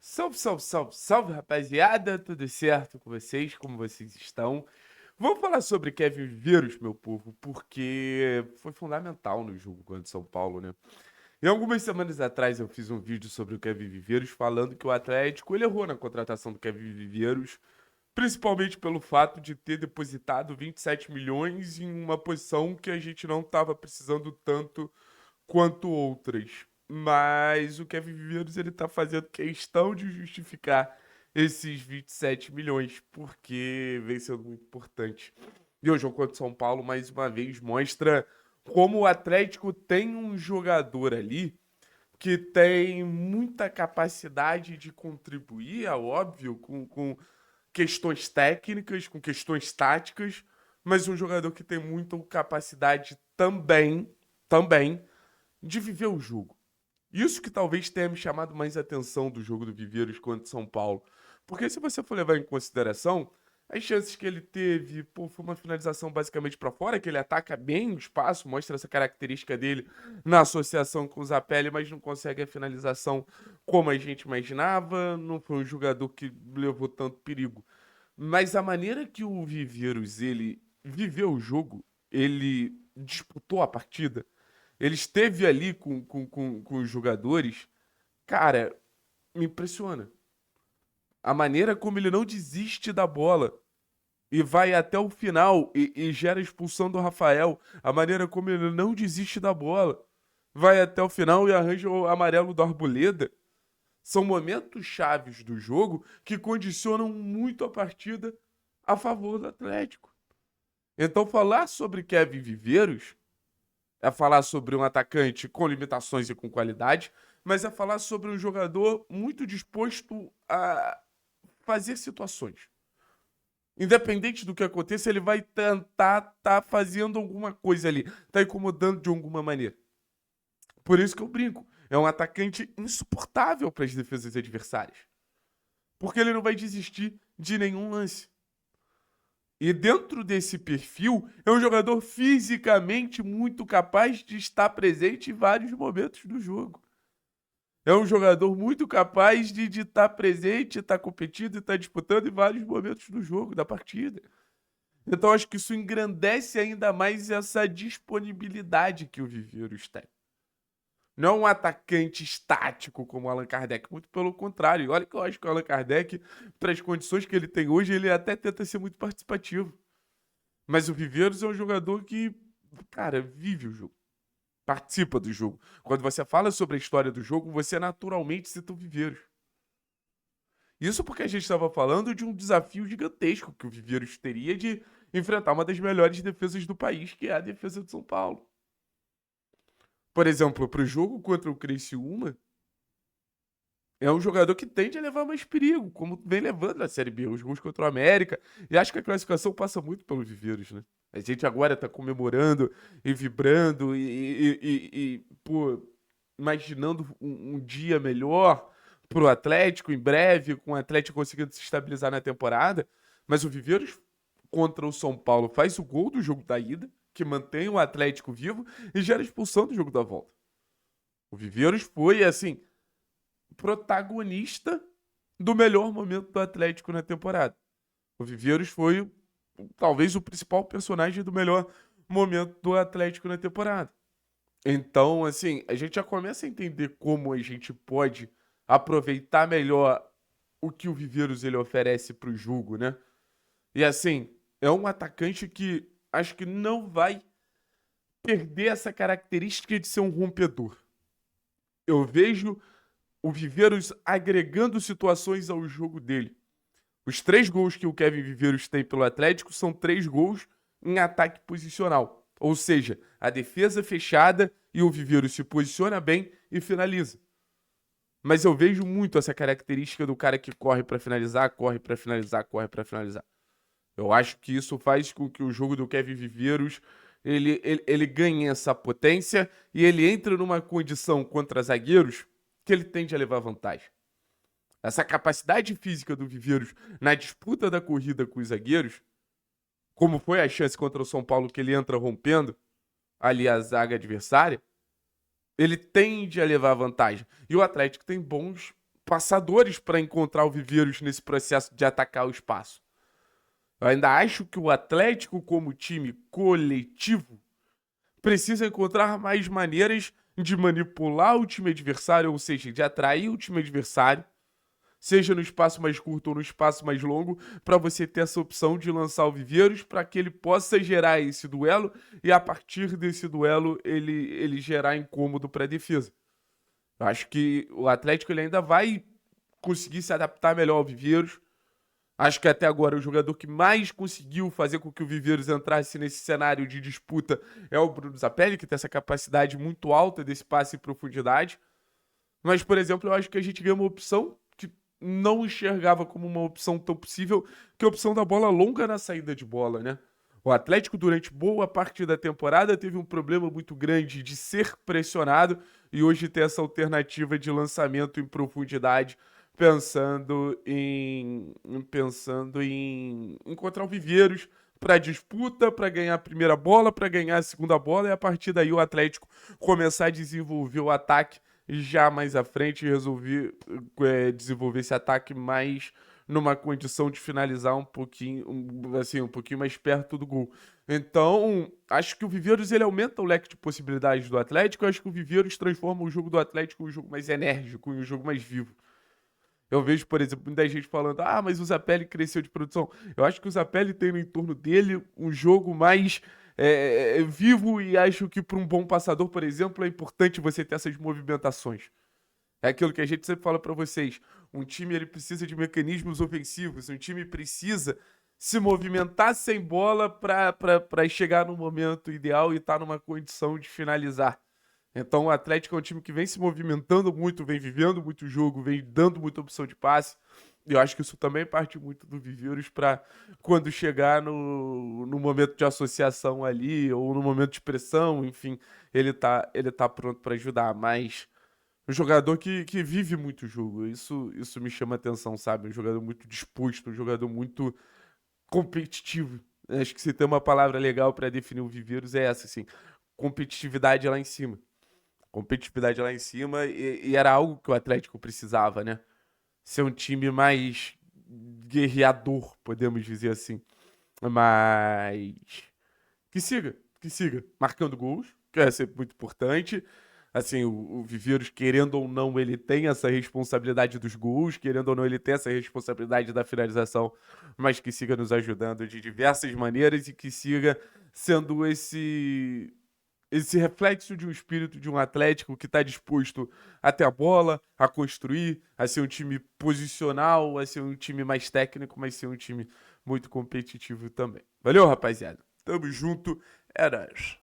Salve, salve, salve, salve, rapaziada! Tudo certo com vocês? Como vocês estão? Vamos falar sobre Kevin Vieira, meu povo, porque foi fundamental no jogo contra o São Paulo, né? E algumas semanas atrás eu fiz um vídeo sobre o Kevin Viveiros falando que o Atlético ele errou na contratação do Kevin Viveiros, principalmente pelo fato de ter depositado 27 milhões em uma posição que a gente não estava precisando tanto quanto outras. Mas o Kevin Viveiros ele tá fazendo questão de justificar esses 27 milhões, porque vem sendo muito importante. E o jogo contra o São Paulo, mais uma vez, mostra como o Atlético tem um jogador ali que tem muita capacidade de contribuir, é óbvio, com questões técnicas, com questões táticas, mas um jogador que tem muita capacidade também, de viver o jogo. Isso que talvez tenha me chamado mais atenção do jogo do Viveiros contra o São Paulo. Porque se você for levar em consideração, as chances que ele teve, pô, foi uma finalização basicamente para fora, que ele ataca bem o espaço, mostra essa característica dele na associação com o Zapelli, mas não consegue a finalização como a gente imaginava, não foi um jogador que levou tanto perigo. Mas a maneira que o Viveiros, ele viveu o jogo, ele disputou a partida, ele esteve ali com os jogadores, cara, me impressiona. A maneira como ele não desiste da bola e vai até o final e gera a expulsão do Rafael. A maneira como ele não desiste da bola, vai até o final e arranja o amarelo do Arboleda. São momentos chaves do jogo que condicionam muito a partida a favor do Atlético. Então, falar sobre Kevin Viveiros é falar sobre um atacante com limitações e com qualidade, mas é falar sobre um jogador muito disposto a fazer situações. Independente do que aconteça, ele vai tentar tá fazendo alguma coisa ali, tá incomodando de alguma maneira. Por isso que eu brinco, é um atacante insuportável para as defesas adversárias, porque ele não vai desistir de nenhum lance. E dentro desse perfil, é um jogador fisicamente muito capaz de estar presente em vários momentos do jogo. É um jogador muito capaz de estar presente, estar competindo e estar disputando em vários momentos do jogo, da partida. Então acho que isso engrandece ainda mais essa disponibilidade que o Viveiros tem. Não é um atacante estático como o Allan Kardec, muito pelo contrário. Olha que eu acho que o Allan Kardec, para as condições que ele tem hoje, ele até tenta ser muito participativo. Mas o Viveiros é um jogador que, cara, vive o jogo, participa do jogo. Quando você fala sobre a história do jogo, você naturalmente cita o Viveiros. Isso porque a gente estava falando de um desafio gigantesco que o Viveiros teria de enfrentar uma das melhores defesas do país, que é a defesa de São Paulo. Por exemplo, para o jogo contra o Criciúma, é um jogador que tende a levar mais perigo, como vem levando na Série B, os gols contra o América. E acho que a classificação passa muito pelo Viveiros, né? A gente agora tá comemorando e vibrando pô, imaginando um dia melhor pro Atlético em breve, com o Atlético conseguindo se estabilizar na temporada. Mas o Viveiros contra o São Paulo faz o gol do jogo da ida, que mantém o Atlético vivo e gera expulsão do jogo da volta. O Viveiros foi, assim, protagonista do melhor momento do Atlético na temporada. O Viveiros foi talvez o principal personagem do melhor momento do Atlético na temporada. Então, assim, a gente já começa a entender como a gente pode aproveitar melhor o que o Viveiros ele oferece para o jogo, né? E assim, é um atacante que acho que não vai perder essa característica de ser um rompedor. Eu vejo o Viveiros agregando situações ao jogo dele. Os 3 gols que o Kevin Viveiros tem pelo Atlético são 3 gols em ataque posicional. Ou seja, a defesa fechada e o Viveiros se posiciona bem e finaliza. Mas eu vejo muito essa característica do cara que corre para finalizar, corre para finalizar, corre para finalizar. Eu acho que isso faz com que o jogo do Kevin Viveiros ele ganhe essa potência e ele entra numa condição contra zagueiros que ele tende a levar vantagem. Essa capacidade física do Viveiros na disputa da corrida com os zagueiros, como foi a chance contra o São Paulo que ele entra rompendo ali a zaga adversária, ele tende a levar vantagem. E o Atlético tem bons passadores para encontrar o Viveiros nesse processo de atacar o espaço. Eu ainda acho que o Atlético, como time coletivo, precisa encontrar mais maneiras de manipular o time adversário, ou seja, de atrair o time adversário, seja no espaço mais curto ou no espaço mais longo, para você ter essa opção de lançar o Viveiros para que ele possa gerar esse duelo e a partir desse duelo ele gerar incômodo para a defesa. Eu acho que o Atlético ele ainda vai conseguir se adaptar melhor ao Viveiros. Acho que até agora o jogador que mais conseguiu fazer com que o Viveiros entrasse nesse cenário de disputa é o Bruno Zapelli, que tem essa capacidade muito alta desse passe em profundidade. Mas, por exemplo, eu acho que a gente ganhou uma opção que não enxergava como uma opção tão possível, que é a opção da bola longa na saída de bola, né? O Atlético, durante boa parte da temporada, teve um problema muito grande de ser pressionado e hoje tem essa alternativa de lançamento em profundidade, pensando em encontrar o Viveiros para disputa, para ganhar a primeira bola, para ganhar a segunda bola e a partir daí o Atlético começar a desenvolver o ataque já mais à frente e desenvolver esse ataque mais numa condição de finalizar um pouquinho, assim, um pouquinho mais perto do gol. Então, acho que o Viveiros ele aumenta o leque de possibilidades do Atlético. Eu acho que o Viveiros transforma o jogo do Atlético em um jogo mais enérgico, em um jogo mais vivo. Eu vejo, por exemplo, muita gente falando, mas o Zapelli cresceu de produção. Eu acho que o Zapelli tem no entorno dele um jogo mais vivo e acho que para um bom passador, por exemplo, é importante você ter essas movimentações. É aquilo que a gente sempre fala para vocês. Um time ele precisa de mecanismos ofensivos, um time precisa se movimentar sem bola para chegar no momento ideal e estar numa condição de finalizar. Então o Atlético é um time que vem se movimentando muito, vem vivendo muito jogo, vem dando muita opção de passe. E eu acho que isso também parte muito do Viveiros para quando chegar no momento de associação ali, ou no momento de pressão, enfim, ele tá pronto para ajudar. Mas um jogador que vive muito o jogo, isso me chama atenção, sabe? Um jogador muito disposto, um jogador muito competitivo. Acho que se tem uma palavra legal para definir o Viveiros é essa, assim, competitividade lá em cima. Competitividade lá em cima e era algo que o Atlético precisava, né? Ser um time mais guerreador, podemos dizer assim. Mas que siga, marcando gols, que é sempre muito importante. Assim, o Viveiros, querendo ou não, ele tem essa responsabilidade dos gols, querendo ou não, ele tem essa responsabilidade da finalização, mas que siga nos ajudando de diversas maneiras e que siga sendo esse reflexo de um espírito de um Atlético que está disposto a ter a bola, a construir, a ser um time posicional, a ser um time mais técnico, mas ser um time muito competitivo também. Valeu, rapaziada. Tamo junto. É nóis.